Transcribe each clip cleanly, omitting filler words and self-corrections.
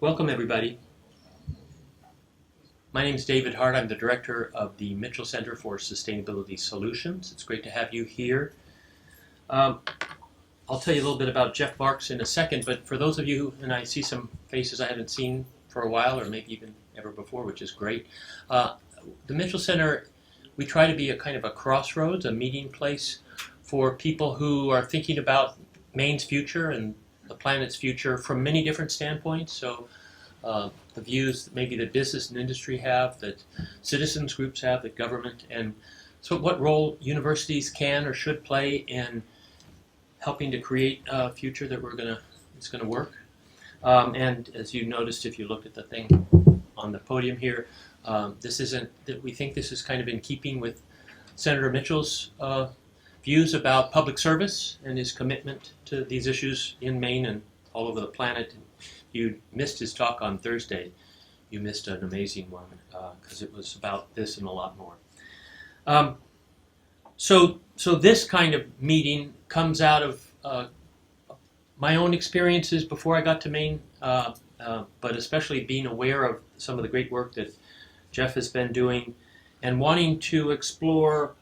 Welcome, everybody. My name is David Hart. I'm the director of the Mitchell Center for Sustainability Solutions. It's great to have you here. I'll tell you a little bit about Jeff Marks in a second, but for those of you, and I see some faces I haven't seen for a while, or maybe even ever before, which is great. The Mitchell Center, we try to be a kind of a crossroads, a meeting place for people who are thinking about Maine's future and the planet's future from many different standpoints. So the views that maybe that business and industry have, that citizens groups have, that government, and so what role universities can or should play in helping to create a future that it's gonna work. And as you noticed, if you looked at the thing on the podium here, we think this is kind of in keeping with Senator Mitchell's views about public service and his commitment to these issues in Maine and all over the planet. You missed his talk on Thursday. You missed an amazing one because it was about this and a lot more. So this kind of meeting comes out of my own experiences before I got to Maine, but especially being aware of some of the great work that Jeff has been doing and wanting to explore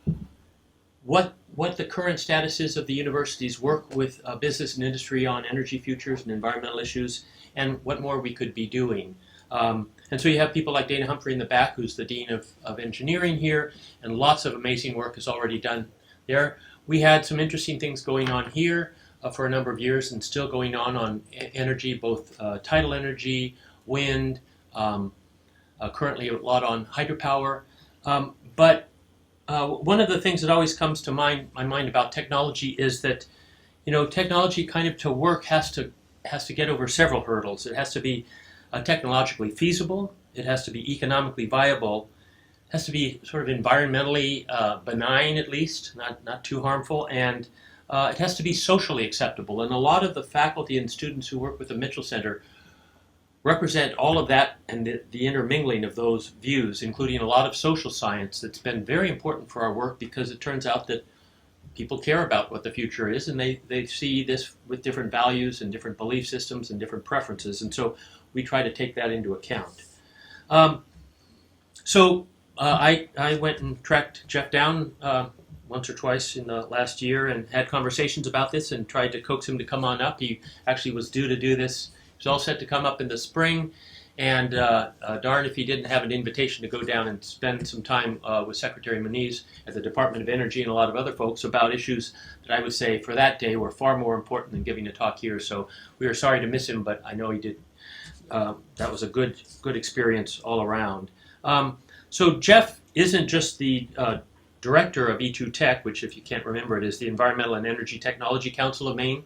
what the current status is of the university's work with business and industry on energy futures and environmental issues, and what more we could be doing. And so you have people like Dana Humphrey in the back, who's the Dean of Engineering here, and lots of amazing work is already done there. We had some interesting things going on here for a number of years and still going on energy, both tidal energy, wind, currently a lot on hydropower. But one of the things that always comes to my mind about technology is that, technology kind of to work has to get over several hurdles. It has to be technologically feasible. It has to be economically viable. It has to be sort of environmentally benign, at least, not too harmful, and it has to be socially acceptable. And a lot of the faculty and students who work with the Mitchell Center represent all of that and the intermingling of those views, including a lot of social science that's been very important for our work, because it turns out that people care about what the future is, and they see this with different values and different belief systems and different preferences, and so we try to take that into account. I went and tracked Jeff down once or twice in the last year and had conversations about this and tried to coax him to come on up. He actually was due to do this. He was all set to come up in the spring, and darn if he didn't have an invitation to go down and spend some time with Secretary Moniz at the Department of Energy and a lot of other folks about issues that I would say for that day were far more important than giving a talk here. So we are sorry to miss him, but I know he did. That was a good experience all around. So Jeff isn't just the director of E2 Tech, which, if you can't remember, it is the Environmental and Energy Technology Council of Maine.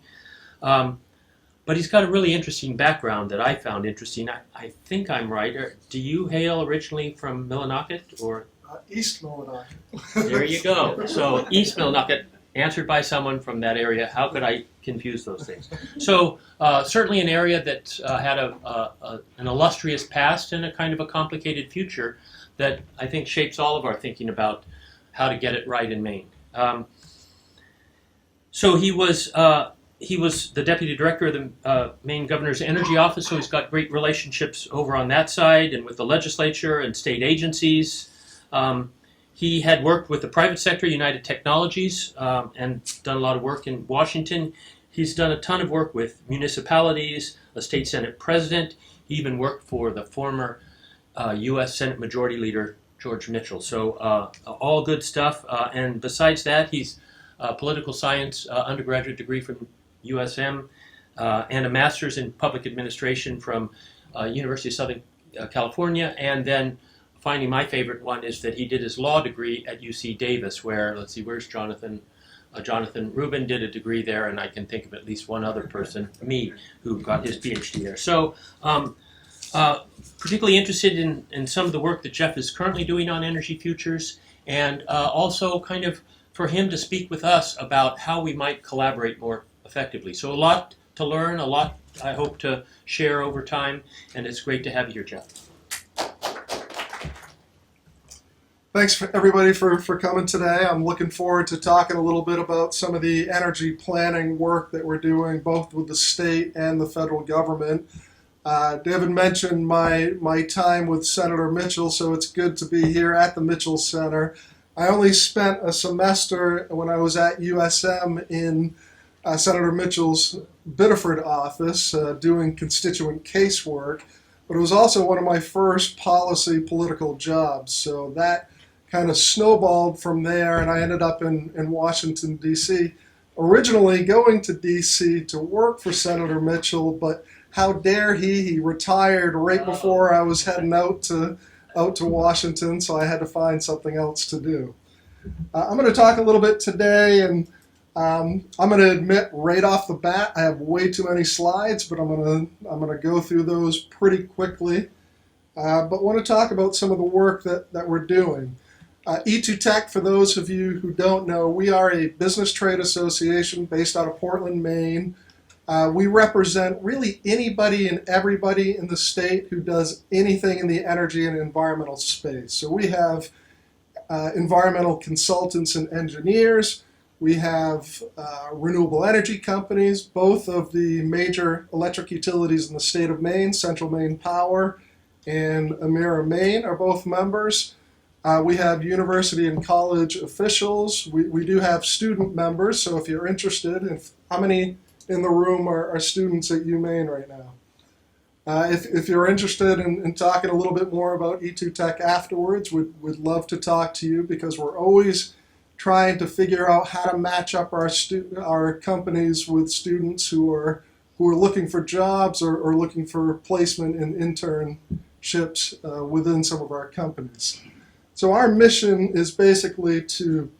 But he's got a really interesting background that I found interesting. I think I'm right. Do you hail originally from Millinocket, or? East Millinocket. There you go. So East Millinocket, answered by someone from that area. How could I confuse those things? So certainly an area that had an illustrious past and a kind of a complicated future that I think shapes all of our thinking about how to get it right in Maine. So he was the deputy director of the Maine Governor's Energy Office, so he's got great relationships over on that side and with the legislature and state agencies. He had worked with the private sector, United Technologies, and done a lot of work in Washington. He's done a ton of work with municipalities, a state Senate president. He even worked for the former U.S. Senate Majority Leader, George Mitchell. So all good stuff. And besides that, he's a political science undergraduate degree from USM and a master's in public administration from University of Southern California. And then finally, my favorite one is that he did his law degree at UC Davis, where, let's see, where's Jonathan? Jonathan Rubin did a degree there, and I can think of at least one other person, me, who got his PhD there. So particularly interested in some of the work that Jeff is currently doing on energy futures, and also kind of for him to speak with us about how we might collaborate more effectively. So a lot to learn, a lot I hope to share over time, and it's great to have you here, Jeff. Thanks for everybody for coming today. I'm looking forward to talking a little bit about some of the energy planning work that we're doing both with the state and the federal government. David mentioned my time with Senator Mitchell, so it's good to be here at the Mitchell Center. I only spent a semester when I was at USM in Senator Mitchell's Biddeford office doing constituent casework, but it was also one of my first policy political jobs. So that kind of snowballed from there, and I ended up in Washington, D.C., originally going to D.C. to work for Senator Mitchell, but how dare he retired right before I was heading out to Washington, so I had to find something else to do. I'm going to talk a little bit today, and I'm going to admit right off the bat I have way too many slides, but I'm going to go through those pretty quickly. But want to talk about some of the work that we're doing. E2 Tech, for those of you who don't know, we are a business trade association based out of Portland, Maine. We represent really anybody and everybody in the state who does anything in the energy and environmental space. So we have environmental consultants and engineers. We have renewable energy companies. Both of the major electric utilities in the state of Maine, Central Maine Power and Emera Maine, are both members. We have university and college officials. We do have student members, so if you're interested, how many in the room are students at UMaine right now? If you're interested in talking a little bit more about E2 Tech afterwards, we'd love to talk to you, because we're always trying to figure out how to match up our companies with students who are looking for jobs or looking for placement in internships within some of our companies. So our mission is basically to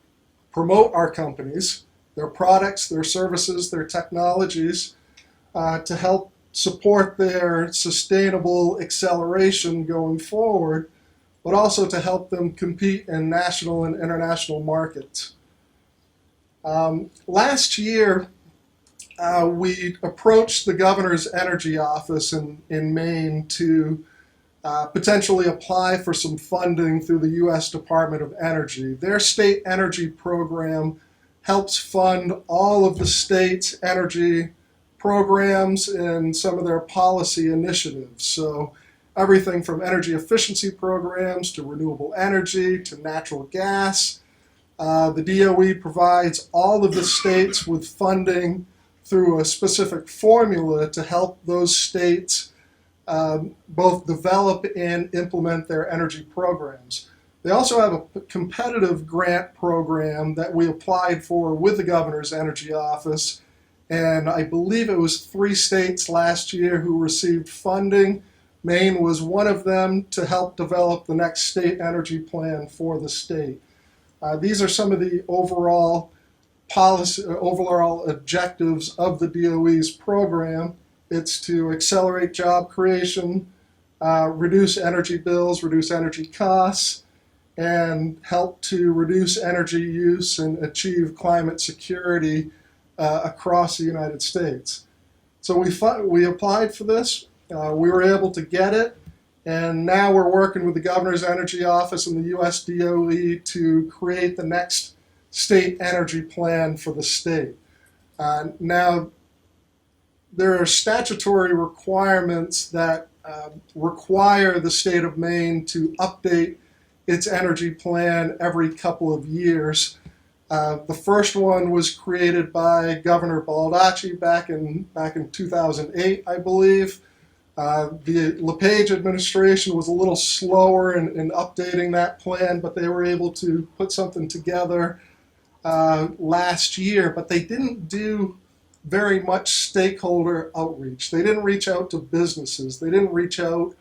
promote our companies, their products, their services, their technologies, to help support their sustainable acceleration going forward, but also to help them compete in national and international markets. Last year, we approached the governor's energy office in Maine to potentially apply for some funding through the U.S. Department of Energy. Their state energy program helps fund all of the state's energy programs and some of their policy initiatives. So everything from energy efficiency programs to renewable energy to natural gas. The DOE provides all of the states with funding through a specific formula to help those states both develop and implement their energy programs. They also have a competitive grant program that we applied for with the governor's energy office, and I believe it was 3 states last year who received funding. Maine was one of them, to help develop the next state energy plan for the state. These are some of the overall objectives of the DOE's program. It's to accelerate job creation, reduce energy bills, reduce energy costs, and help to reduce energy use and achieve climate security across the United States. So we applied for this. We were able to get it, and now we're working with the Governor's Energy Office and the U.S. DOE to create the next state energy plan for the state. Now, there are statutory requirements that require the state of Maine to update its energy plan every couple of years. The first one was created by Governor Baldacci back in 2008, I believe. The LePage administration was a little slower in updating that plan, but they were able to put something together last year. But they didn't do very much stakeholder outreach. They didn't reach out to businesses. They didn't reach out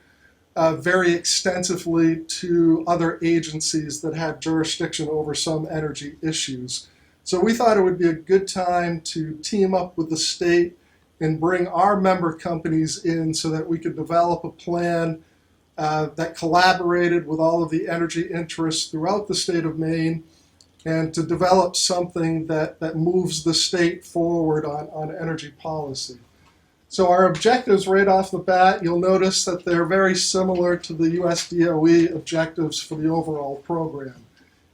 very extensively to other agencies that had jurisdiction over some energy issues. So we thought it would be a good time to team up with the state and bring our member companies in so that we could develop a plan that collaborated with all of the energy interests throughout the state of Maine, and to develop something that moves the state forward on energy policy. So our objectives right off the bat, you'll notice that they're very similar to the US DOE objectives for the overall program.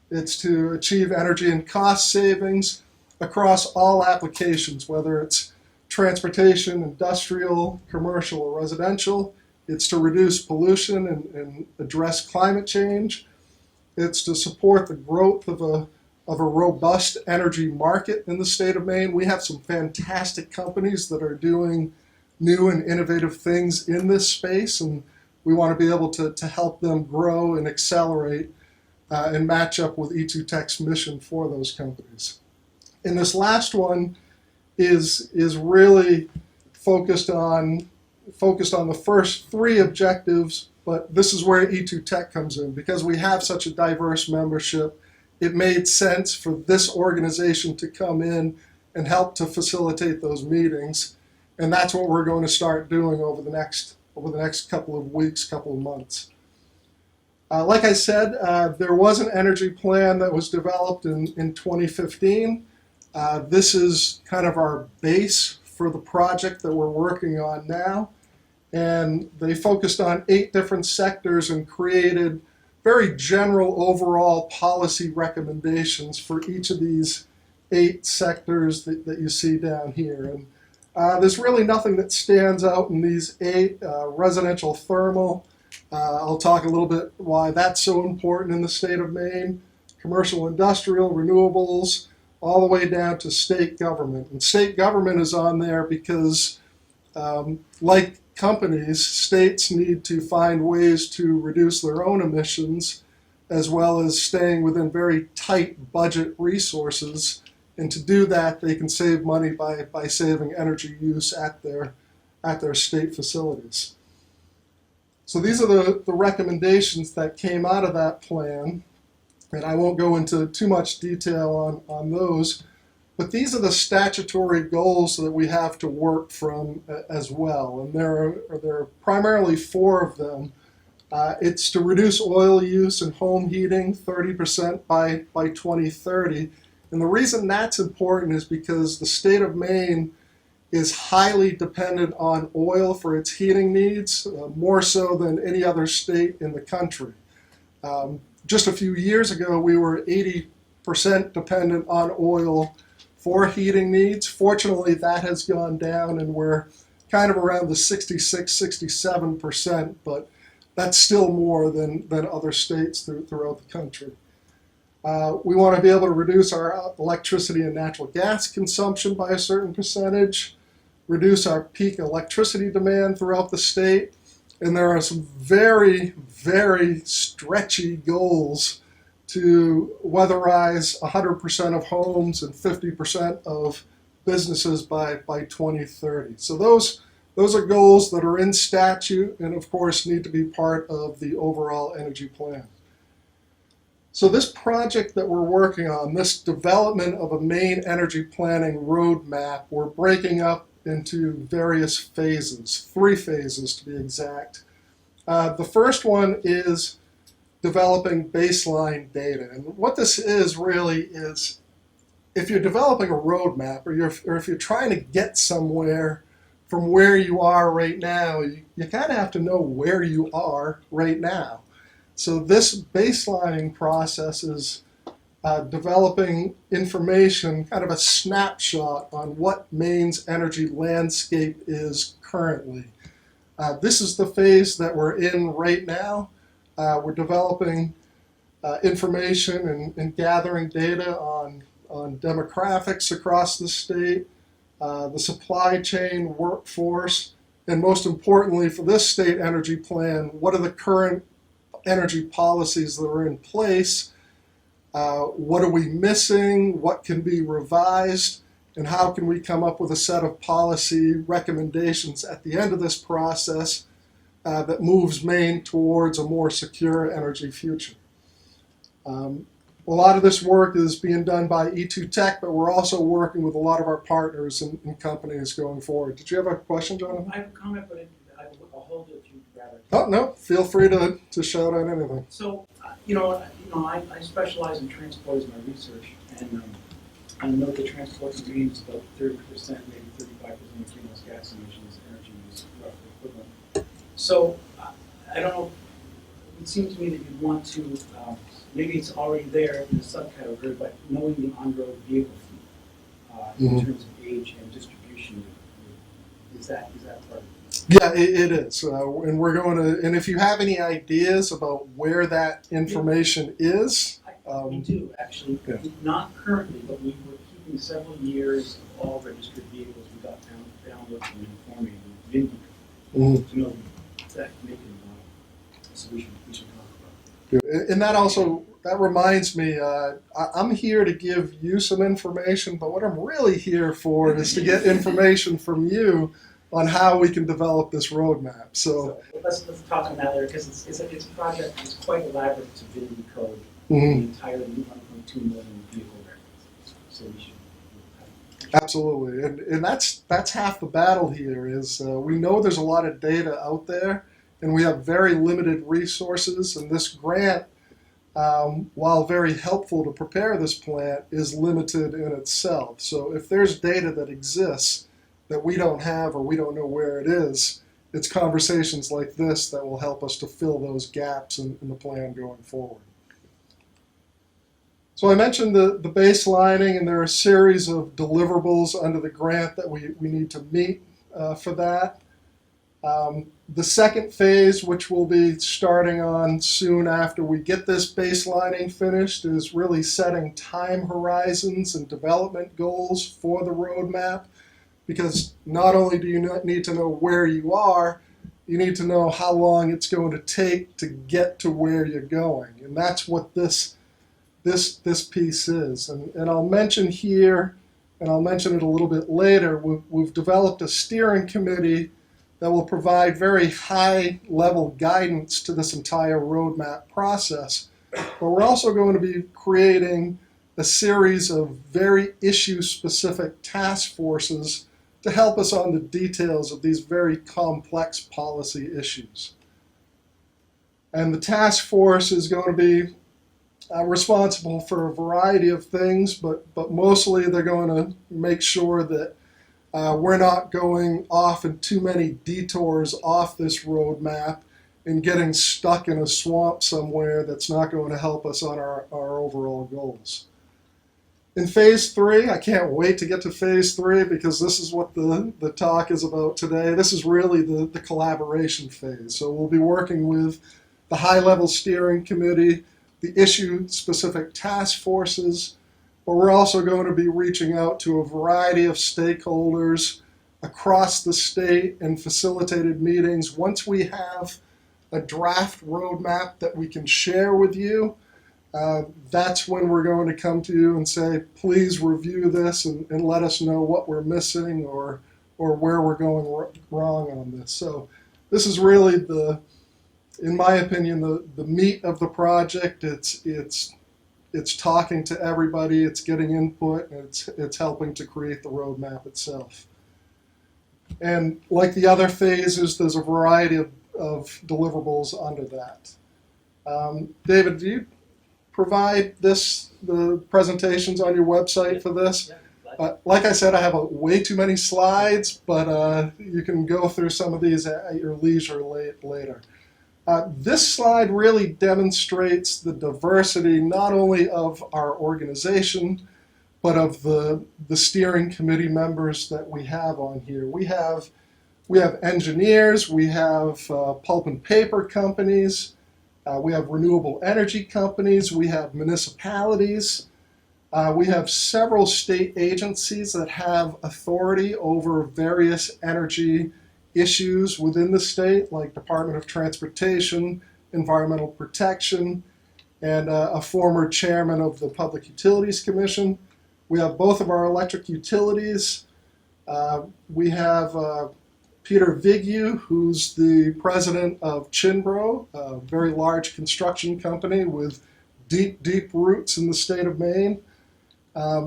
It's to achieve energy and cost savings across all applications, whether it's transportation, industrial, commercial, or residential. It's to reduce pollution and address climate change. It's to support the growth of a robust energy market in the state of Maine. We have some fantastic companies that are doing new and innovative things in this space, and we want to be able to help them grow and accelerate and match up with E2Tech's mission for those companies. And this last one is really focused on the first three objectives, but this is where E2Tech comes in. Because we have such a diverse membership, it made sense for this organization to come in and help to facilitate those meetings. And that's what we're going to start doing over the next couple of weeks, couple of months. Like I said, there was an energy plan that was developed in 2015. This is kind of our base for the project that we're working on now. And they focused on 8 different sectors and created very general overall policy recommendations for each of these 8 sectors that you see down here. And there's really nothing that stands out in these 8. Residential thermal, I'll talk a little bit why that's so important in the state of Maine. Commercial industrial, renewables, all the way down to state government. And state government is on there because, like companies, states need to find ways to reduce their own emissions, as well as staying within very tight budget resources. And to do that, they can save money by saving energy use at their state facilities. So these are the recommendations that came out of that plan. And I won't go into too much detail on those, but these are the statutory goals that we have to work from as well. And there are primarily 4 of them. It's to reduce oil use in home heating 30% by 2030. And the reason that's important is because the state of Maine is highly dependent on oil for its heating needs, more so than any other state in the country. Just a few years ago, we were 80% dependent on oil for heating needs. Fortunately, that has gone down, and we're kind of around the 66, 67%, but that's still more than other states throughout the country. We want to be able to reduce our electricity and natural gas consumption by a certain percentage, reduce our peak electricity demand throughout the state, and there are some very, very stretchy goals to weatherize 100% of homes and 50% of businesses by 2030. So those are goals that are in statute and, of course, need to be part of the overall energy plan. So this project that we're working on, this development of a Maine energy planning roadmap, we're breaking up into various phases, 3 phases to be exact. The first one is developing baseline data. And what this is really is, if you're developing a roadmap or if you're trying to get somewhere from where you are right now, you kind of have to know where you are right now. So this baselining process is developing information, kind of a snapshot on what Maine's energy landscape is currently. This is the phase that we're in right now. We're developing information and gathering data on demographics across the state, the supply chain, workforce, and most importantly for this state energy plan, what are the current energy policies that are in place? What are we missing? What can be revised? And how can we come up with a set of policy recommendations at the end of this process that moves Maine towards a more secure energy future? A lot of this work is being done by E2Tech, but we're also working with a lot of our partners and companies going forward. Did you have a question, Jonathan? I have a comment, but I'll hold it if you'd rather. Oh, no, feel free to shout out anything. So, I specialize in transport as my research, and I know that transport means about 30%, maybe 35% of greenhouse gas emissions, energy use, roughly equivalent. So, I don't know, it would seem to me that you'd want to, maybe it's already there in the subcategory, but knowing the on-road vehicle fleet in terms of age and distribution Is that part of it? Yeah, it is. And we're going to, and if you have any ideas about where that information is, We do, actually. Yeah. Not currently, but we were keeping several years of all registered vehicles we got downloaded from informing VIN to know that making so we should talk about. and that also, that reminds me, I'm here to give you some information, but what I'm really here for is to get information from you on how we can develop this roadmap. So let's talk on that later, because it's a project that's quite elaborate to VIN code Mhm. the entire 1.2 million vehicle records. So we should. Absolutely, and that's half the battle here. Is we know there's a lot of data out there, and we have very limited resources. And this grant, while very helpful to prepare this plant, is limited in itself. So if there's data that exists that we don't have or we don't know where it is, it's conversations like this that will help us to fill those gaps in the plan going forward. So I mentioned the baselining, and there are a series of deliverables under the grant that we need to meet for that. The second phase, which we'll be starting on soon after we get this baselining finished, is really setting time horizons and development goals for the roadmap. Because not only do you need to know where you are, you need to know how long it's going to take to get to where you're going. And that's what this piece is. And I'll mention here, and I'll mention it a little bit later, we've developed a steering committee that will provide very high level guidance to this entire roadmap process. But we're also going to be creating a series of very issue specific task forces to help us on the details of these very complex policy issues. And the task force is going to be responsible for a variety of things, but mostly they're going to make sure that we're not going off in too many detours off this roadmap and getting stuck in a swamp somewhere that's not going to help us on our overall goals. In phase 3, I can't wait to get to phase 3 because this is what the talk is about today. This is really the collaboration phase. So we'll be working with the high-level steering committee, the issue-specific task forces, but we're also going to be reaching out to a variety of stakeholders across the state and facilitated meetings. Once we have a draft roadmap that we can share with you, that's when we're going to come to you and say, please review this and let us know what we're missing or where we're going wrong on this. So this is really in my opinion, the meat of the project. It's talking to everybody, it's getting input, and it's helping to create the roadmap itself. And like the other phases, there's a variety of deliverables under that. David, do you provide the presentations on your website for this? Like I said, I have way too many slides, but you can go through some of these at your leisure later. This slide really demonstrates the diversity not only of our organization, but of the steering committee members that we have on here. We have engineers, we have pulp and paper companies, we have renewable energy companies, we have municipalities, we have several state agencies that have authority over various energy issues within the state, like Department of Transportation, Environmental Protection, and a former chairman of the Public Utilities Commission. We have both of our electric utilities. We have Peter Vigu, who's the president of Chinbro, a very large construction company with deep roots in the state of Maine.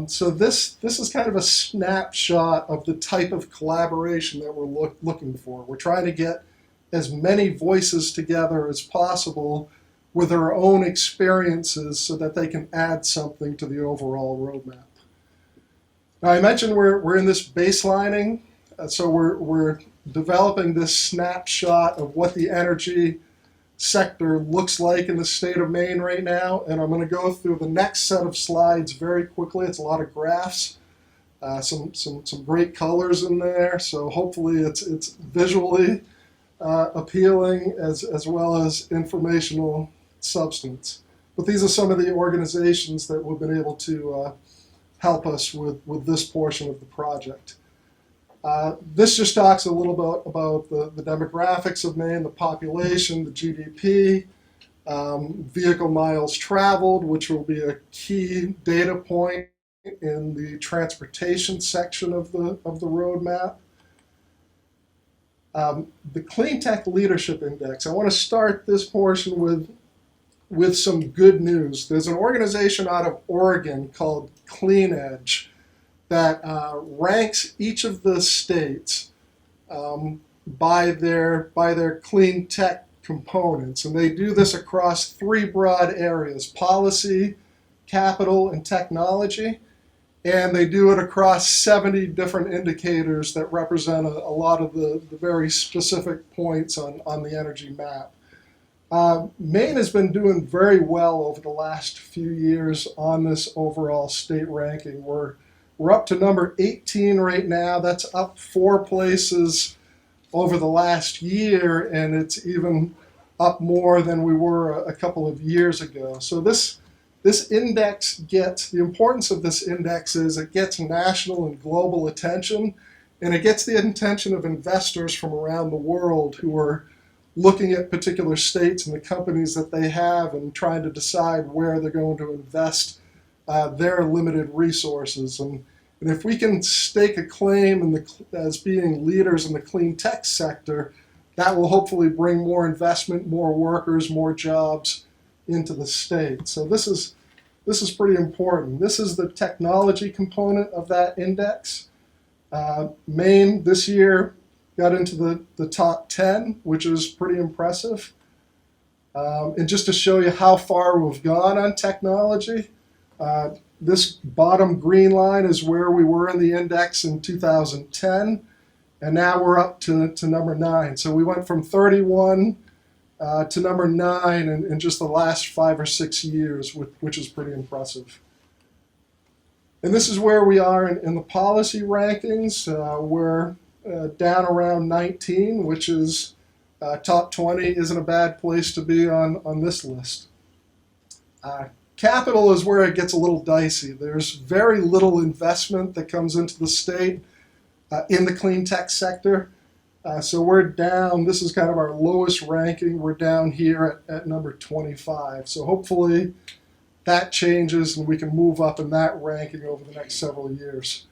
So this is kind of a snapshot of the type of collaboration that we're looking for. We're trying to get as many voices together as possible with their own experiences so that they can add something to the overall roadmap. Now I mentioned we're in this baselining, so we're developing this snapshot of what the energy sector looks like in the state of Maine right now, and I'm going to go through the next set of slides very quickly. It's a lot of graphs, Some great colors in there, so hopefully it's visually appealing as well as informational substance. But these are some of the organizations that we've been able to help us with this portion of the project. This just talks a little bit about the demographics of Maine, the population, the GDP, vehicle miles traveled, which will be a key data point in the transportation section of the roadmap. The Clean Tech Leadership Index. I want to start this portion with some good news. There's an organization out of Oregon called Clean Edge that ranks each of the states by their clean tech components, and they do this across three broad areas: policy, capital, and technology. And they do it across 70 different indicators that represent a lot of the very specific points on the energy map. Maine has been doing very well over the last few years on this overall state ranking. We're up to number 18 right now. That's up 4 places over the last year, and it's even up more than we were a couple of years ago. So this index the importance of this index is it gets national and global attention, and it gets the attention of investors from around the world who are looking at particular states and the companies that they have and trying to decide where they're going to invest their limited resources. And if we can stake a claim as being leaders in the clean tech sector, that will hopefully bring more investment, more workers, more jobs into the state. So this is pretty important. This is the technology component of that index. Maine this year got into the top 10, which is pretty impressive. And just to show you how far we've gone on technology, this bottom green line is where we were in the index in 2010, and now we're up to number 9. So we went from 31 to number 9 in just the last 5 or 6 years, which is pretty impressive. And this is where we are in the policy rankings. We're down around 19, which is top 20 isn't a bad place to be on this list. Capital is where it gets a little dicey. There's very little investment that comes into the state in the clean tech sector. So we're down. This is kind of our lowest ranking. We're down here at number 25. So hopefully that changes and we can move up in that ranking over the next several years.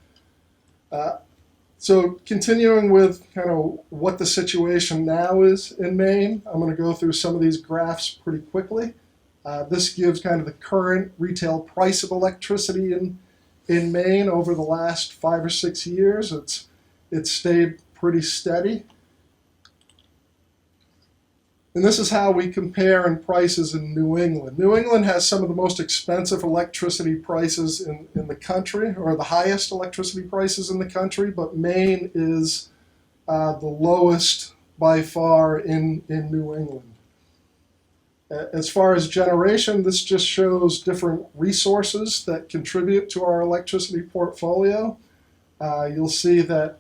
So continuing with kind of what the situation now is in Maine, I'm going to go through some of these graphs pretty quickly. This gives kind of the current retail price of electricity in Maine over the last 5 or 6 years. It's stayed pretty steady. And this is how we compare in prices in New England. New England has some of the most expensive electricity prices in the country, or the highest electricity prices in the country, but Maine is the lowest by far in New England. As far as generation, this just shows different resources that contribute to our electricity portfolio. You'll see that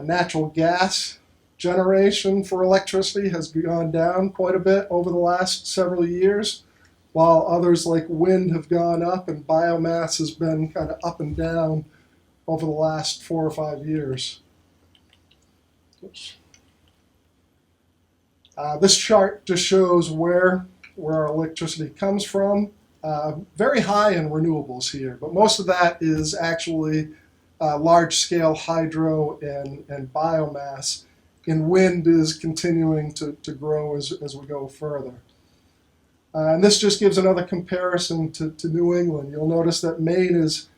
natural gas generation for electricity has gone down quite a bit over the last several years, while others like wind have gone up, and biomass has been kind of up and down over the last 4 or 5 years. This chart just shows where our electricity comes from. Very high in renewables here, but most of that is actually large-scale hydro and biomass, and wind is continuing to grow as we go further. And this just gives another comparison to New England. You'll notice that Maine is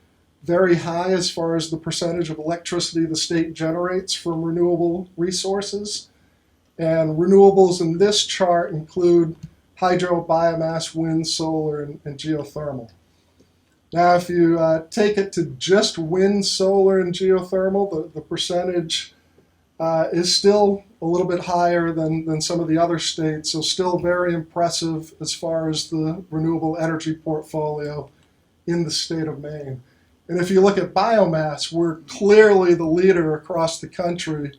very high as far as the percentage of electricity the state generates from renewable resources. And renewables in this chart include hydro, biomass, wind, solar, and geothermal. Now, if you take it to just wind, solar, and geothermal, the percentage is still a little bit higher than some of the other states, so still very impressive as far as the renewable energy portfolio in the state of Maine. And if you look at biomass, we're clearly the leader across the country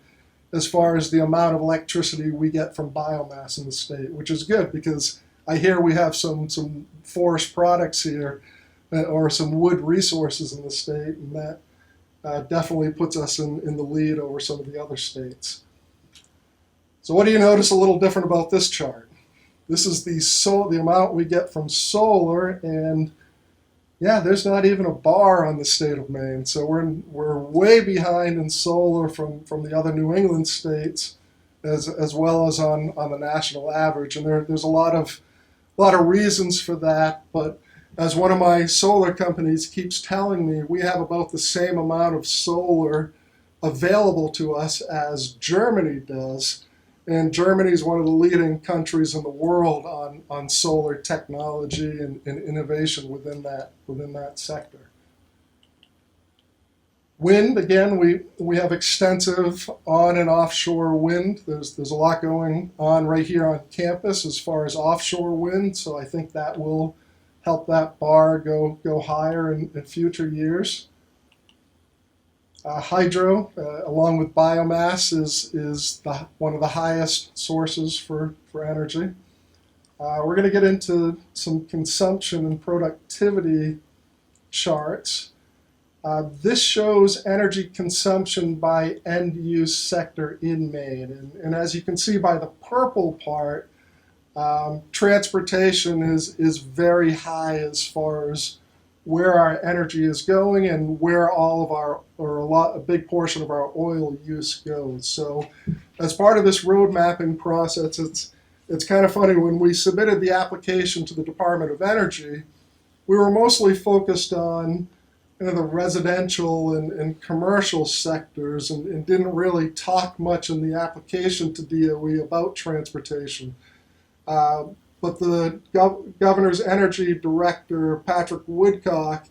as far as the amount of electricity we get from biomass in the state, which is good because I hear we have some forest products here or some wood resources in the state, and that definitely puts us in the lead over some of the other states. So what do you notice a little different about this chart? This is the amount we get from solar, and yeah, there's not even a bar on the state of Maine. So we're way behind in solar from the other New England states, as well as on the national average. And there's a lot of reasons for that. But as one of my solar companies keeps telling me, we have about the same amount of solar available to us as Germany does. And Germany is one of the leading countries in the world on solar technology and innovation within that sector. Wind, again, we have extensive on and offshore wind. There's a lot going on right here on campus as far as offshore wind, so I think that will help that bar go higher in future years. Hydro, along with biomass, is one of the highest sources for energy. We're going to get into some consumption and productivity charts. This shows energy consumption by end-use sector in Maine. And as you can see by the purple part, transportation is very high as far as where our energy is going and where all of a big portion of our oil use goes. So as part of this road mapping process, it's kind of funny, when we submitted the application to the Department of Energy, we were mostly focused on the residential and commercial sectors and didn't really talk much in the application to DOE about transportation. But the governor's energy director, Patrick Woodcock,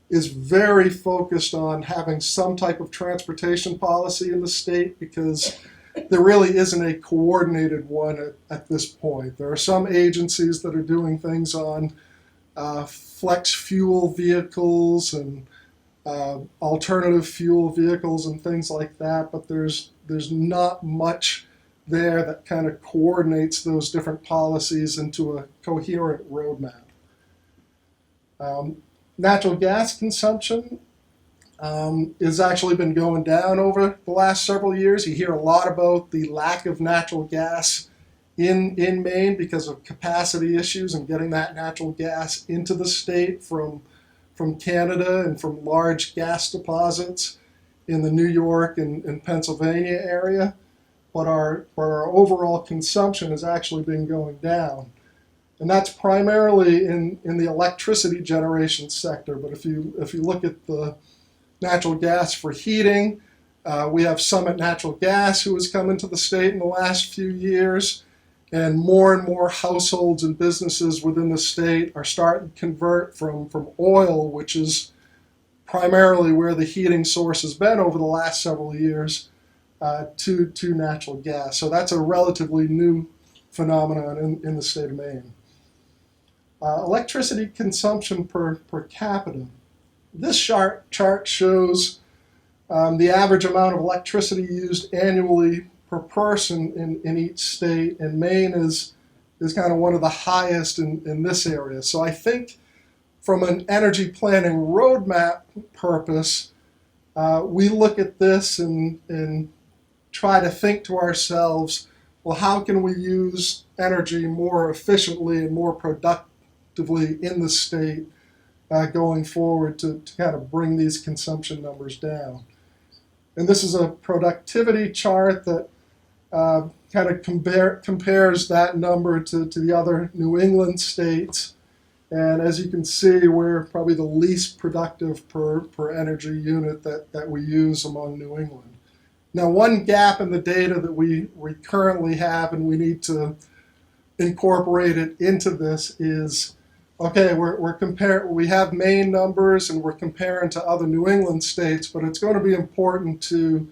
is very focused on having some type of transportation policy in the state because there really isn't a coordinated one at this point. There are some agencies that are doing things on flex fuel vehicles and alternative fuel vehicles and things like that, but there's not much there that kind of coordinates those different policies into a coherent roadmap. Natural gas consumption has actually been going down over the last several years. You hear a lot about the lack of natural gas in Maine because of capacity issues and getting that natural gas into the state from Canada and from large gas deposits in the New York and Pennsylvania area. But our overall consumption has actually been going down. And that's primarily in the electricity generation sector. But if you look at the natural gas for heating, we have Summit Natural Gas, who has come into the state in the last few years. And more households and businesses within the state are starting to convert from oil, which is primarily where the heating source has been over the last several years, to natural gas. So that's a relatively new phenomenon in the state of Maine. Electricity consumption per capita. This chart shows the average amount of electricity used annually per person in each state, and Maine is kind of one of the highest in this area. So I think from an energy planning roadmap purpose, we look at this and try to think to ourselves, well, how can we use energy more efficiently and more productively in the state going forward to kind of bring these consumption numbers down. And this is a productivity chart that kind of compares that number to the other New England states. And as you can see, we're probably the least productive per energy unit that we use among New England. Now, one gap in the data that we currently have, and we need to incorporate it into this, is, okay, we have Maine numbers and we're comparing to other New England states, but it's going to be important to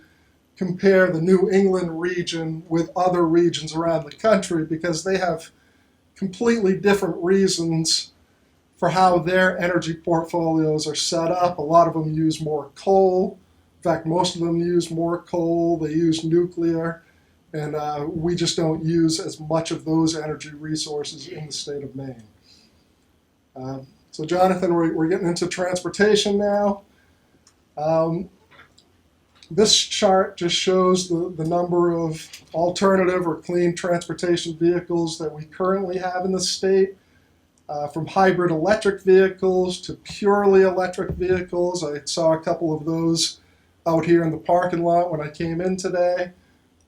compare the New England region with other regions around the country because they have completely different reasons for how their energy portfolios are set up. A lot of them use more coal. In fact, most of them use more coal. They use nuclear. And we just don't use as much of those energy resources in the state of Maine. So Jonathan, we're getting into transportation now. This chart just shows the number of alternative or clean transportation vehicles that we currently have in the state. From hybrid electric vehicles to purely electric vehicles. I saw a couple of those out here in the parking lot when I came in today.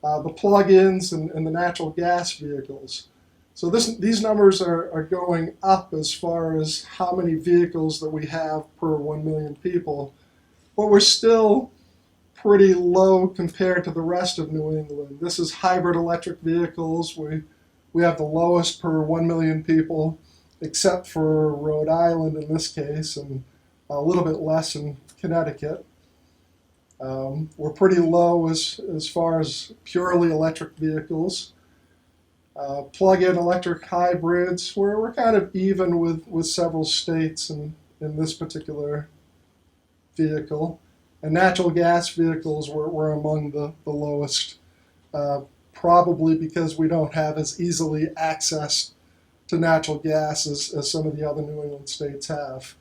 The plug-ins and the natural gas vehicles. So these numbers are going up as far as how many vehicles that we have per 1 million people, but we're still pretty low compared to the rest of New England. This is hybrid electric vehicles. We have the lowest per 1 million people, except for Rhode Island in this case, and a little bit less in Connecticut. We're pretty low as far as purely electric vehicles. Plug-in electric hybrids, we're kind of even with several states in this particular vehicle. And natural gas vehicles we're among the lowest, probably because we don't have as easily access to natural gas as some of the other New England states have.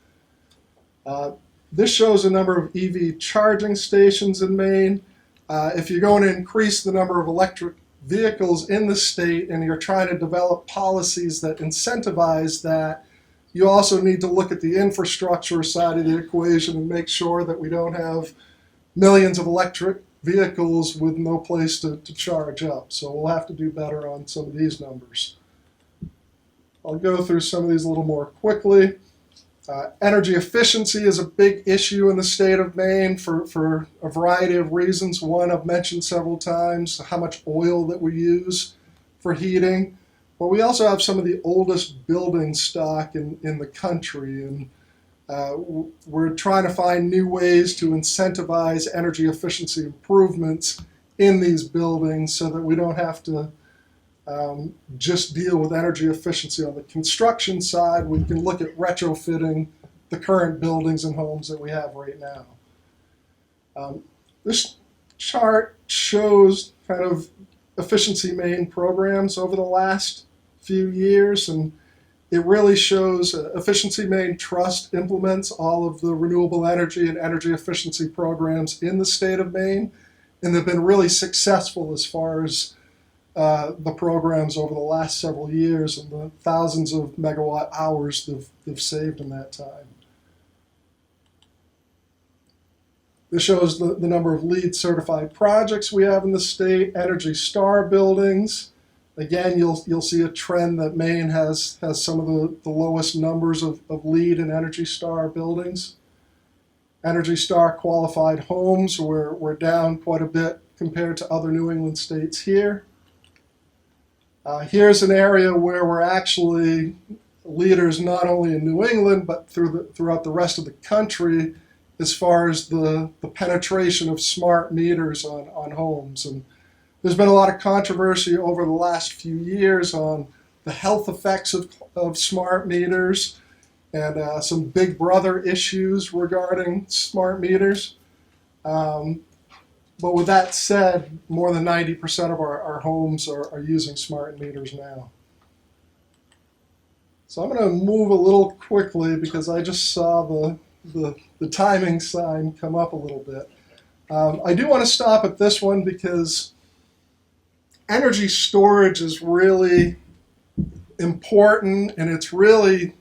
This shows a number of EV charging stations in Maine. If you're going to increase the number of electric vehicles in the state and you're trying to develop policies that incentivize that, you also need to look at the infrastructure side of the equation and make sure that we don't have millions of electric vehicles with no place to charge up. So we'll have to do better on some of these numbers. I'll go through some of these a little more quickly. Energy efficiency is a big issue in the state of Maine for a variety of reasons. One, I've mentioned several times, how much oil that we use for heating. But we also have some of the oldest building stock in the country. And we're trying to find new ways to incentivize energy efficiency improvements in these buildings so that we don't have to just deal with energy efficiency on the construction side. We can look at retrofitting the current buildings and homes that we have right now. This chart shows kind of Efficiency Maine programs over the last few years, and it really shows Efficiency Maine Trust implements all of the renewable energy and energy efficiency programs in the state of Maine, and they've been really successful as far as the programs over the last several years and the thousands of megawatt hours they've saved in that time. This shows the number of LEED certified projects we have in the state, Energy Star buildings. Again, you'll see a trend that Maine has some of the lowest numbers of LEED and Energy Star buildings. Energy Star qualified homes, we're down quite a bit compared to other New England states here. Here's an area where we're actually leaders not only in New England, but throughout the rest of the country as far as the penetration of smart meters on homes. And there's been a lot of controversy over the last few years on the health effects of smart meters and some big brother issues regarding smart meters. But with that said, more than 90% of our homes are using smart meters now. So I'm going to move a little quickly because I just saw the timing sign come up a little bit. I do want to stop at this one because energy storage is really important, and it's really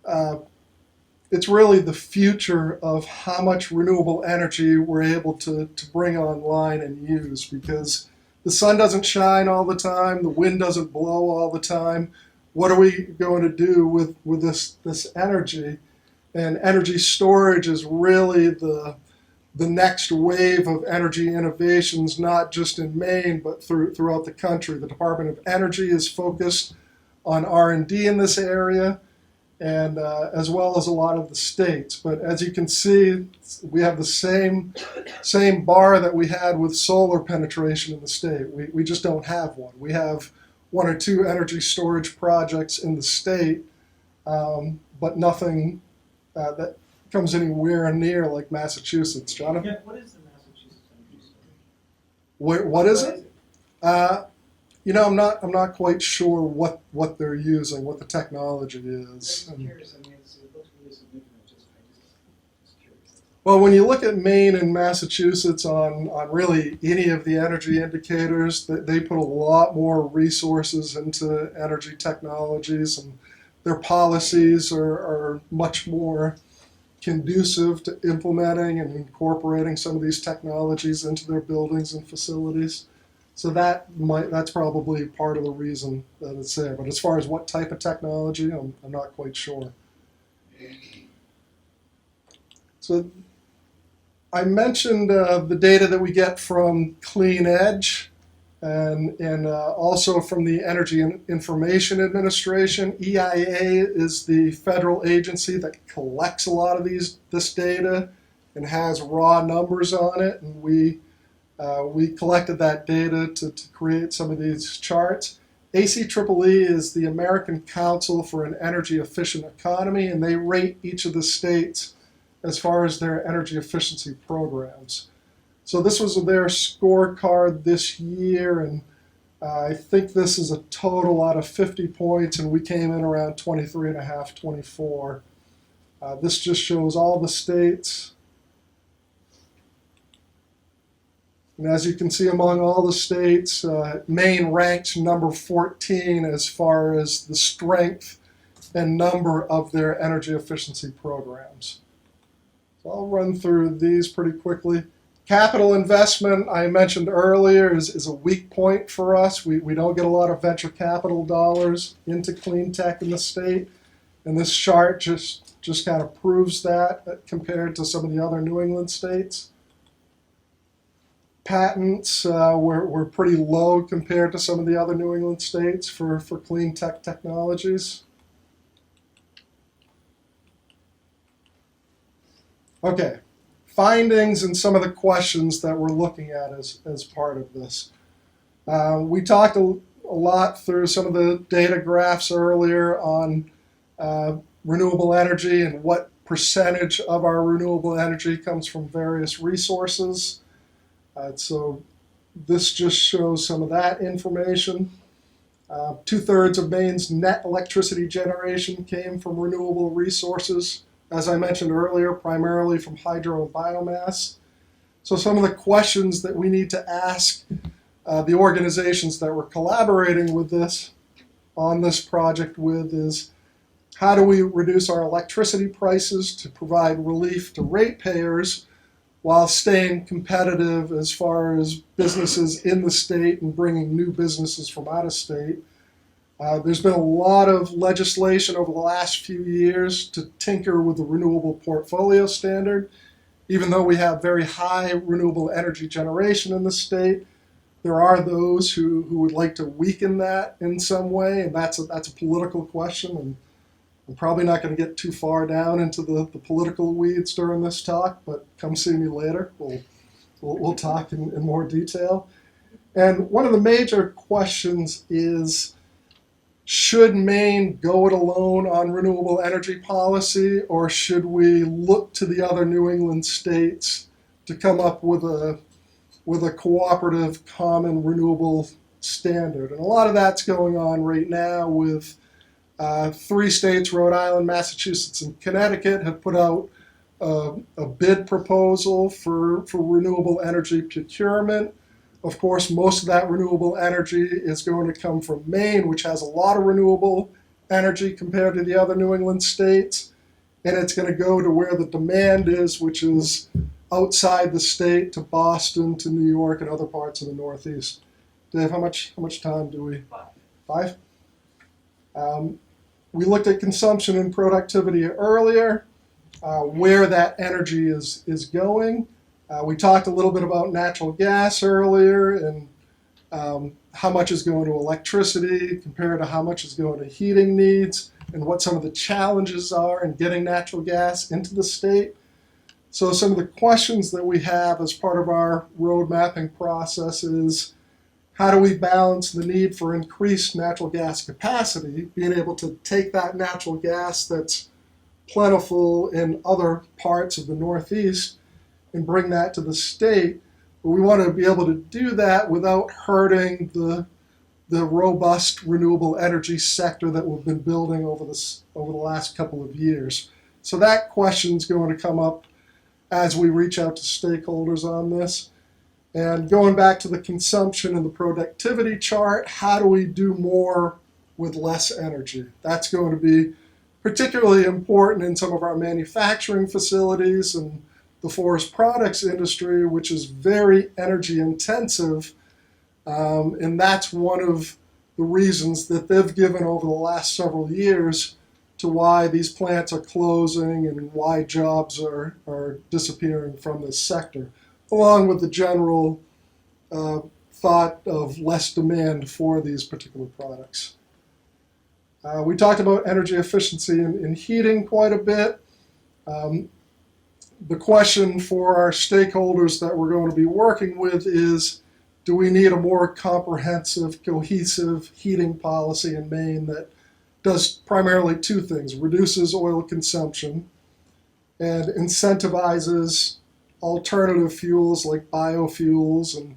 the future of how much renewable energy we're able to bring online and use, because the sun doesn't shine all the time, the wind doesn't blow all the time. What are we going to do with this energy? And energy storage is really the next wave of energy innovations, not just in Maine, but throughout the country. The Department of Energy is focused on R&D in this area, and as well as a lot of the states. But as you can see, we have the same bar that we had with solar penetration in the state. We just don't have one. We have one or two energy storage projects in the state, but nothing that comes anywhere near like Massachusetts. Jonathan? Yeah, what is the Massachusetts energy story? What is it? I'm not quite sure what they're using, what the technology is. I'm curious. I mean, it looks really significant. Just curious. Well, when you look at Maine and Massachusetts on really any of the energy indicators, they put a lot more resources into energy technologies, and their policies are much more conducive to implementing and incorporating some of these technologies into their buildings and facilities. So that's probably part of the reason that it's there. But as far as what type of technology, I'm not quite sure. So I mentioned the data that we get from Clean Edge and also from the Energy Information Administration. EIA is the federal agency that collects a lot of this data and has raw numbers on it, and we collected that data to create some of these charts. ACEEE is the American Council for an Energy Efficient Economy, and they rate each of the states as far as their energy efficiency programs. So this was their scorecard this year, and I think this is a total out of 50 points, and we came in around 23.5, 24. This just shows all the states. And as you can see, among all the states, Maine ranks number 14 as far as the strength and number of their energy efficiency programs. So I'll run through these pretty quickly. Capital investment, I mentioned earlier, is a weak point for us. We don't get a lot of venture capital dollars into clean tech in the state. And this chart just kind of proves that compared to some of the other New England states. Patents were pretty low compared to some of the other New England states for clean tech technologies. Okay, findings and some of the questions that we're looking at as part of this. We talked a lot through some of the data graphs earlier on renewable energy and what percentage of our renewable energy comes from various resources. So this just shows some of that information. 2/3 of Maine's net electricity generation came from renewable resources, as I mentioned earlier, primarily from hydro and biomass. So some of the questions that we need to ask the organizations that we're collaborating with this on this project with is, how do we reduce our electricity prices to provide relief to ratepayers while staying competitive as far as businesses in the state and bringing new businesses from out of state? There's been a lot of legislation over the last few years to tinker with the renewable portfolio standard. Even though we have very high renewable energy generation in the state, there are those who would like to weaken that in some way, and that's a political question. And I'm probably not going to get too far down into the political weeds during this talk, but come see me later. We'll talk in more detail. And one of the major questions is, should Maine go it alone on renewable energy policy, or should we look to the other New England states to come up with a cooperative common renewable standard? And a lot of that's going on right now with 3 states, Rhode Island, Massachusetts, and Connecticut, have put out a bid proposal for renewable energy procurement. Of course, most of that renewable energy is going to come from Maine, which has a lot of renewable energy compared to the other New England states. And it's going to go to where the demand is, which is outside the state, to Boston, to New York, and other parts of the Northeast. Dave, how much time do we? 5? We looked at consumption and productivity earlier, where that energy is going. We talked a little bit about natural gas earlier, and how much is going to electricity compared to how much is going to heating needs, and what some of the challenges are in getting natural gas into the state. So some of the questions that we have as part of our road mapping process is, how do we balance the need for increased natural gas capacity, being able to take that natural gas that's plentiful in other parts of the Northeast and bring that to the state. But we want to be able to do that without hurting the robust renewable energy sector that we've been building over the last couple of years. So that question is going to come up as we reach out to stakeholders on this. And going back to the consumption and the productivity chart, how do we do more with less energy? That's going to be particularly important in some of our manufacturing facilities and the forest products industry, which is very energy intensive. And that's one of the reasons that they've given over the last several years to why these plants are closing and why jobs are disappearing from this sector, along with the general thought of less demand for these particular products. We talked about energy efficiency in heating quite a bit. The question for our stakeholders that we're going to be working with is, do we need a more comprehensive, cohesive heating policy in Maine that does primarily two things: reduces oil consumption and incentivizes alternative fuels like biofuels and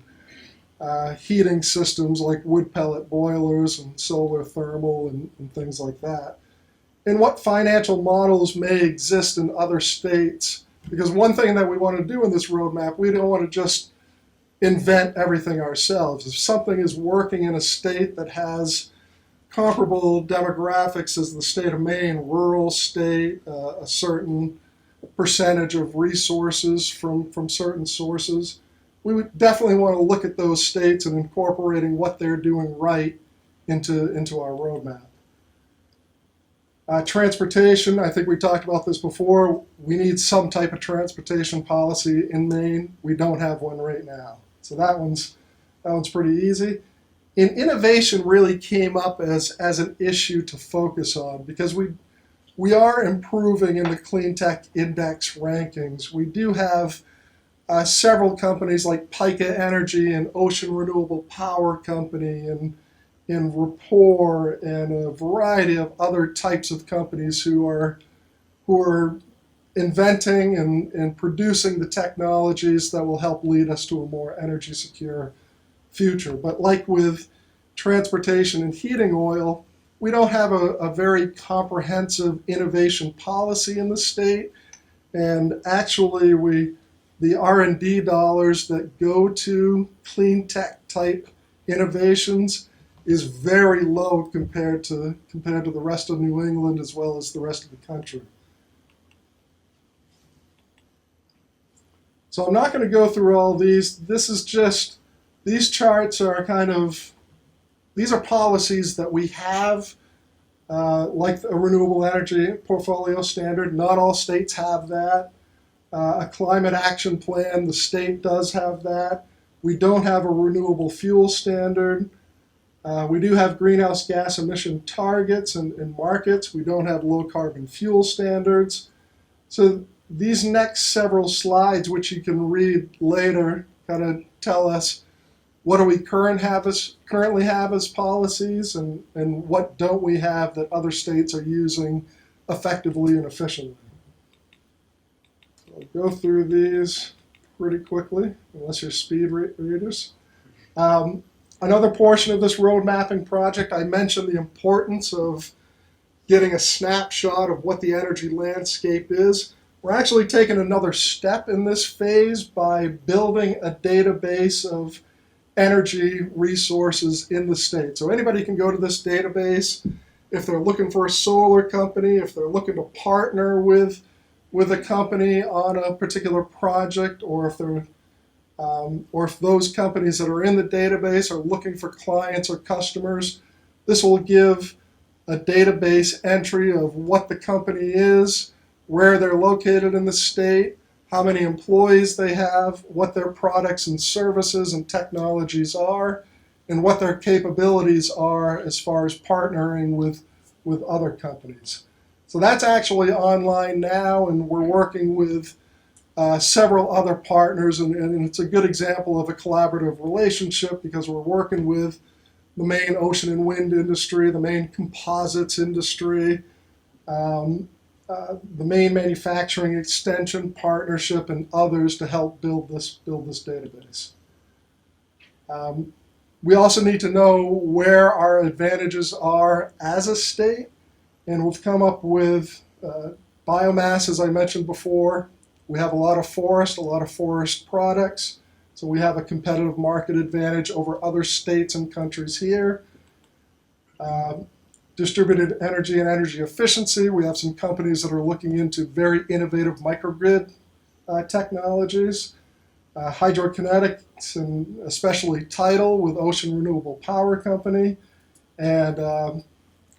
heating systems like wood pellet boilers and solar thermal and things like that. And what financial models may exist in other states. Because one thing that we want to do in this roadmap, we don't want to just invent everything ourselves. If something is working in a state that has comparable demographics as the state of Maine, rural state, a certain percentage of resources from certain sources, we would definitely want to look at those states and incorporating what they're doing right into our roadmap. Transportation, I think we talked about this before. We need some type of transportation policy in Maine. We don't have one right now. So that one's pretty easy. And innovation really came up as an issue to focus on because we are improving in the Clean Tech Index rankings. We do have several companies like Pika Energy and Ocean Renewable Power Company and Rapport and a variety of other types of companies who are inventing and producing the technologies that will help lead us to a more energy secure future. But like with transportation and heating oil, we don't have a very comprehensive innovation policy in the state. And actually, the R&D dollars that go to clean tech type innovations is very low compared to the rest of New England as well as the rest of the country. So I'm not going to go through all these. These charts are these are policies that we have, like a renewable energy portfolio standard. Not all states have that. A climate action plan, the state does have that. We don't have a renewable fuel standard. We do have greenhouse gas emission targets and markets. We don't have low carbon fuel standards. So these next several slides, which you can read later, kind of tell us what do we currently have as policies and what don't we have that other states are using effectively and efficiently. I'll go through these pretty quickly, unless you're speed readers. Another portion of this road mapping project, I mentioned the importance of getting a snapshot of what the energy landscape is. We're actually taking another step in this phase by building a database of energy resources in the state. So anybody can go to this database if they're looking for a solar company, if they're looking to partner with a company on a particular project, or if those companies that are in the database are looking for clients or customers. This will give a database entry of what the company is, where they're located in the state, how many employees they have, what their products and services and technologies are, and what their capabilities are as far as partnering with other companies. So that's actually online now, and we're working with several other partners, and it's a good example of a collaborative relationship because we're working with the Maine ocean and wind industry, the Maine composites industry, the Maine Manufacturing Extension Partnership, and others to help build this database. We also need to know where our advantages are as a state, and we've come up with biomass, as I mentioned before. We have a lot of forest products, so we have a competitive market advantage over other states and countries here. Distributed energy and energy efficiency. We have some companies that are looking into very innovative microgrid technologies. Hydrokinetics, and especially tidal with Ocean Renewable Power Company. And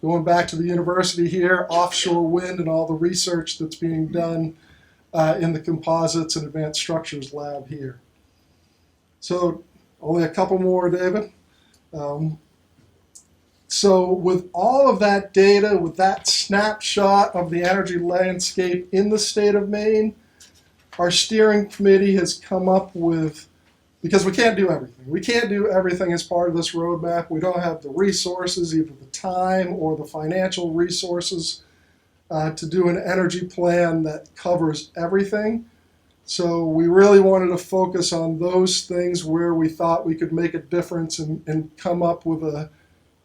going back to the university here, offshore wind and all the research that's being done in the composites and advanced structures lab here. So only a couple more, David. So with all of that data, with that snapshot of the energy landscape in the state of Maine, our steering committee has come up with, because we can't do everything. We can't do everything as part of this roadmap. We don't have the resources, either the time or the financial resources to do an energy plan that covers everything. So we really wanted to focus on those things where we thought we could make a difference and come up with a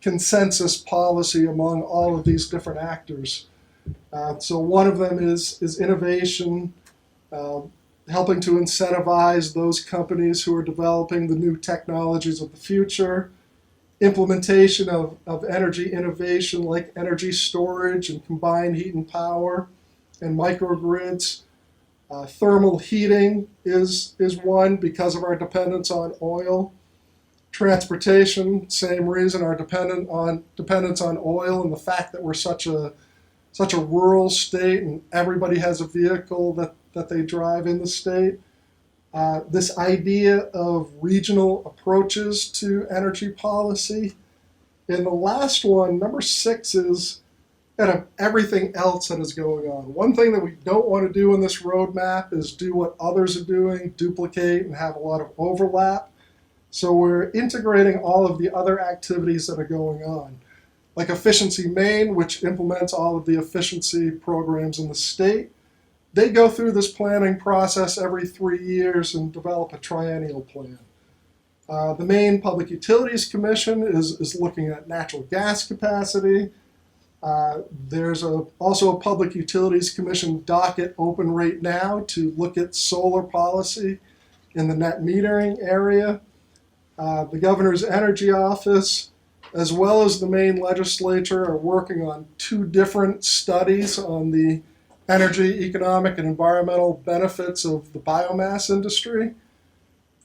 consensus policy among all of these different actors. So one of them is innovation, helping to incentivize those companies who are developing the new technologies of the future, implementation of energy innovation like energy storage and combined heat and power and microgrids. Thermal heating is one because of our dependence on oil. Transportation, same reason, our dependence on oil and the fact that we're such a rural state and everybody has a vehicle that they drive in the state. This idea of regional approaches to energy policy. And the last one, number 6, is kind of everything else that is going on. One thing that we don't want to do in this roadmap is do what others are doing, duplicate, and have a lot of overlap. So we're integrating all of the other activities that are going on, like Efficiency Maine, which implements all of the efficiency programs in the state. They go through this planning process every 3 years and develop a triennial plan. The Maine Public Utilities Commission is looking at natural gas capacity. There's also a Public Utilities Commission docket open right now to look at solar policy in the net metering area. The Governor's Energy Office, as well as the Maine Legislature, are working on 2 different studies on the energy, economic, and environmental benefits of the biomass industry.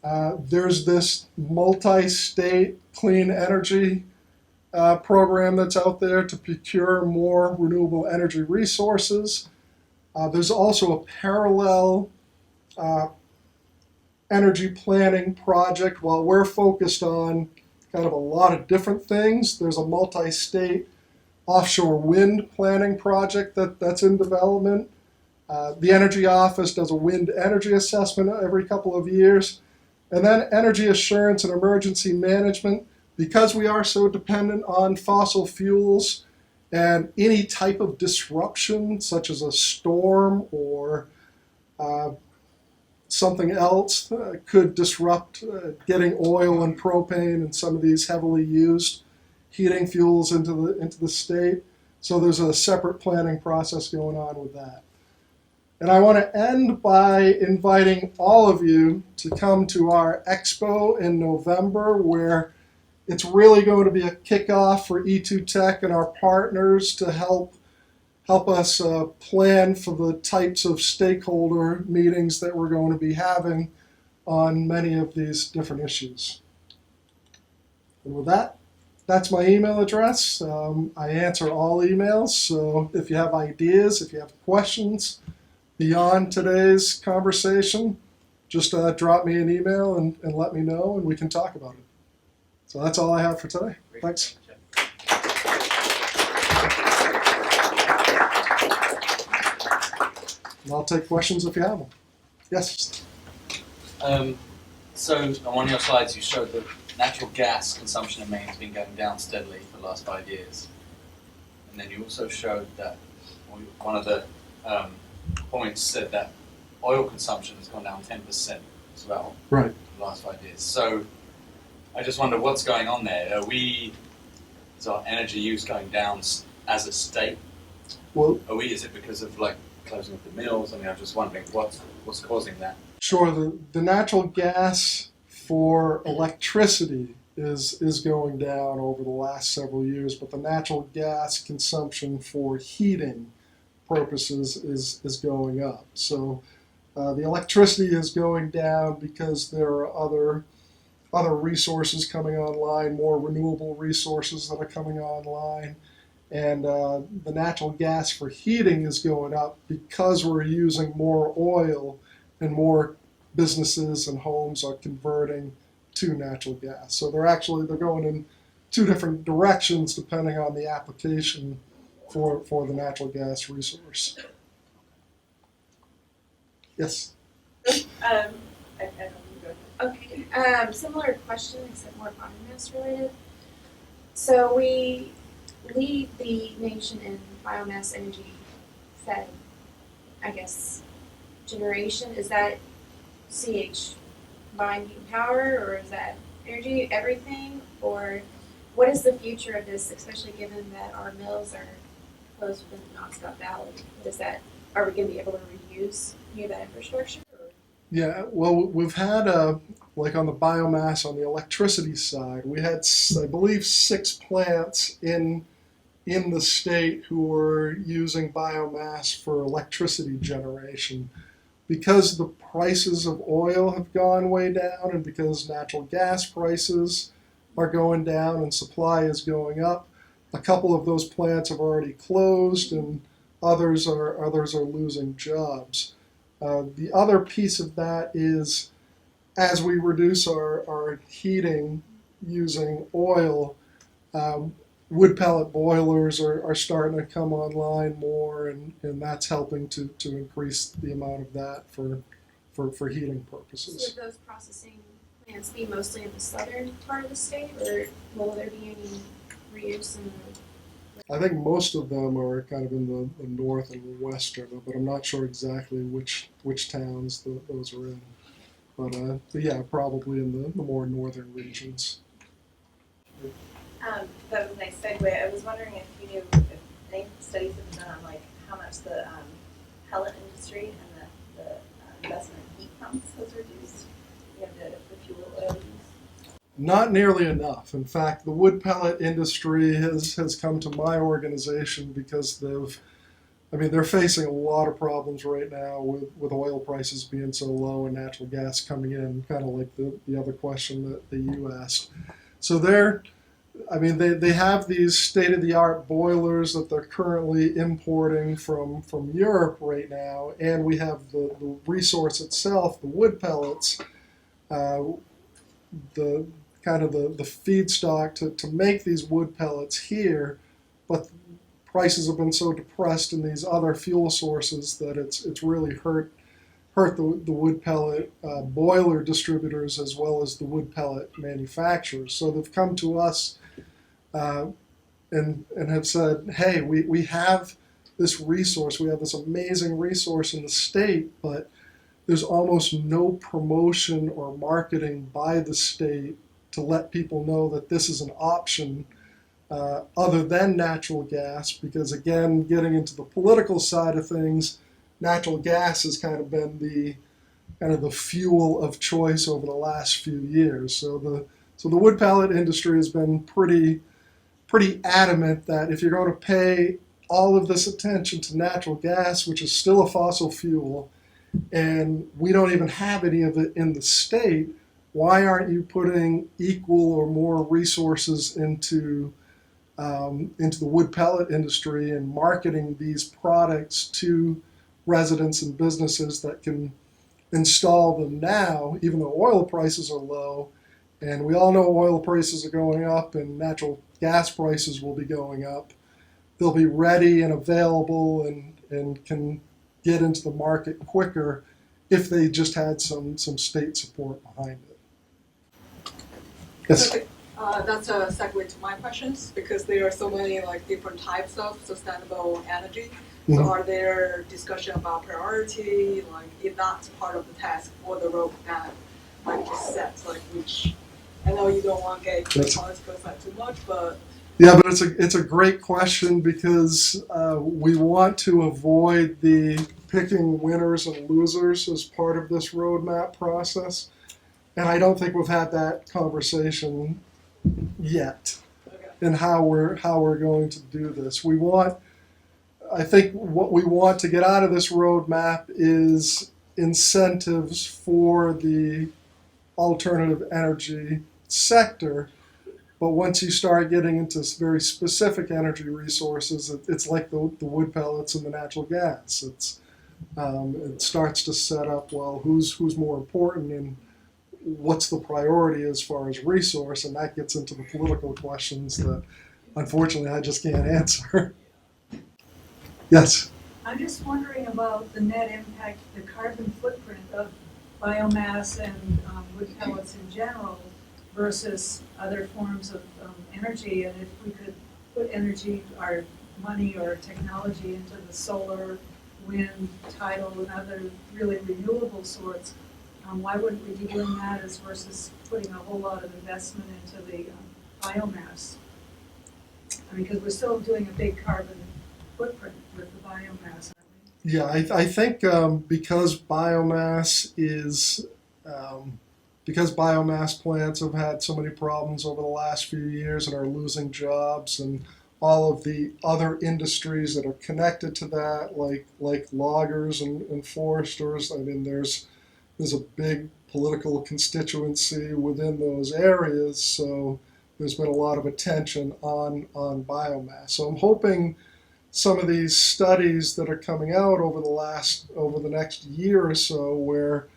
There's this multi-state clean energy program that's out there to procure more renewable energy resources. There's also a parallel energy planning project. While we're focused on kind of a lot of different things, there's a multi-state offshore wind planning project that's in development. The Energy Office does a wind energy assessment every couple of years. And then energy assurance and emergency management, because we are so dependent on fossil fuels and any type of disruption, such as a storm or something else, could disrupt getting oil and propane and some of these heavily used heating fuels into the state. So there's a separate planning process going on with that. And I want to end by inviting all of you to come to our expo in November, where it's really going to be a kickoff for E2 Tech and our partners to help us plan for the types of stakeholder meetings that we're going to be having on many of these different issues. And with that, that's my email address. I answer all emails, so if you have ideas, if you have questions beyond today's conversation, just drop me an email and let me know, and we can talk about it. So that's all I have for today. Great. Thanks. And I'll take questions if you have them. Yes. So on one of your slides, you showed that natural gas consumption in Maine has been going down steadily for the last 5 years, and then you also showed that one of the points said that oil consumption has gone down 10% as well. Right. In the last 5 years. So I just wonder what's going on there. Is our energy use going down as a state? Well, Is it because of like closing of the mills? I mean, I'm just wondering what's causing that. sure. The natural gas for electricity is going down over the last several years, but the natural gas consumption for heating purposes is going up. So the electricity is going down because there are other resources coming online, more renewable resources that are coming online. And the natural gas for heating is going up because we're using more oil and more businesses and homes are converting to natural gas. So they're going in two different directions depending on the application for the natural gas resource. Yes. I don't know. Okay. Similar question, except more biomass related. So we lead the nation in biomass energy fed, I guess, generation. Is that CH binding power, or is that energy, everything? Or what is the future of this, especially given that our mills are closed within the Knoxville Valley? What is that? Are we going to be able to reuse any of that infrastructure? Or? Yeah, well, we've had, like on the biomass, on the electricity side, we had, I believe, 6 plants in the state who were using biomass for electricity generation. Because the prices of oil have gone way down and because natural gas prices are going down and supply is going up, a couple of those plants have already closed and others are losing jobs. The other piece of that is as we reduce our heating using oil, wood pellet boilers are starting to come online more, and that's helping to increase the amount of that for heating purposes. So would those processing plants be mostly in the southern part of the state, or will there be any reuse in the? I think most of them are kind of in the north and western, but I'm not sure exactly which towns those are in. But yeah, probably in the more northern regions. That was a nice segue. I was wondering if you knew if any studies have been done on like how much the pellet industry and the investment in heat pumps has reduced, the fuel oil use. Not nearly enough. In fact, the wood pellet industry has come to my organization because they're facing a lot of problems right now with oil prices being so low and natural gas coming in, kind of like the other question that you asked. So they have these state-of-the-art boilers that they're currently importing from Europe right now, and we have the resource itself, the wood pellets, the kind of the feedstock to make these wood pellets here, but prices have been so depressed in these other fuel sources that it's really hurt the wood pellet boiler distributors as well as the wood pellet manufacturers. So they've come to us and have said, hey, we have this resource, we have this amazing resource in the state, but there's almost no promotion or marketing by the state to let people know that this is an option other than natural gas, because again, getting into the political side of things, natural gas has kind of been the fuel of choice over the last few years. So the wood pellet industry has been pretty adamant that if you're going to pay all of this attention to natural gas, which is still a fossil fuel, and we don't even have any of it in the state, why aren't you putting equal or more resources into the wood pellet industry and marketing these products to residents and businesses that can install them now, even though oil prices are low? And we all know oil prices are going up and natural gas prices will be going up. They'll be ready and available and can get into the market quicker if they just had some state support behind it. Yes. Okay, that's a segue to my questions because there are so many like different types of sustainable energy. So Mhm. are there discussion about priority, like if that's part of the task or the roadmap, like just set, like which, I know you don't want to get into the That's- political side too much, but Yeah, but it's a great question because we want to avoid the picking winners and losers as part of this roadmap process, and I don't think we've had that conversation yet okay. in how we're going to do this. I think what we want to get out of this roadmap is incentives for the alternative energy sector. But once you start getting into very specific energy resources, it's like the wood pellets and the natural gas. It starts to set up, well, who's more important and what's the priority as far as resource, and that gets into the political questions that unfortunately I just can't answer. Yes. I'm just wondering about the net impact, the carbon footprint of biomass and wood pellets in general versus other forms of energy, and if we could put energy, our money or technology into the solar, wind, tidal, and other really renewable sorts, why wouldn't we be doing that as versus putting a whole lot of investment into the biomass? I mean, because we're still doing a big carbon footprint with the biomass, aren't we? Yeah, I think because biomass plants have had so many problems over the last few years and are losing jobs, and all of the other industries that are connected to that, like loggers and foresters. I mean, there's a big political constituency within those areas, so there's been a lot of attention on biomass. So I'm hoping some of these studies that are coming out over the next year or so, where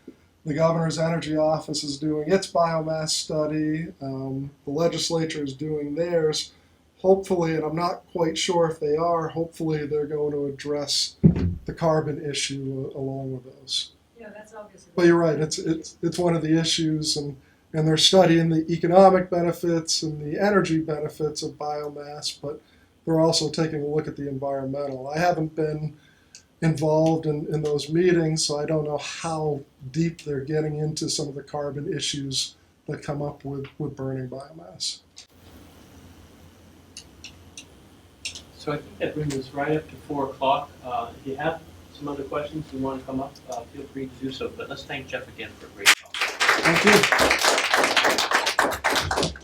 the governor's energy office is doing its biomass study, the legislature is doing theirs. Hopefully, and I'm not quite sure if they are, hopefully they're going to address the carbon issue along with those. Yeah, that's obviously. But you're right, it's one of the issues, and they're studying the economic benefits and the energy benefits of biomass, but they're also taking a look at the environmental. I haven't been involved in those meetings, so I don't know how deep they're getting into some of the carbon issues that come up with burning biomass. So I think that brings us right up to 4 o'clock. If you have some other questions you want to come up, feel free to do so. But let's thank Jeff again for a great talk. Thank you.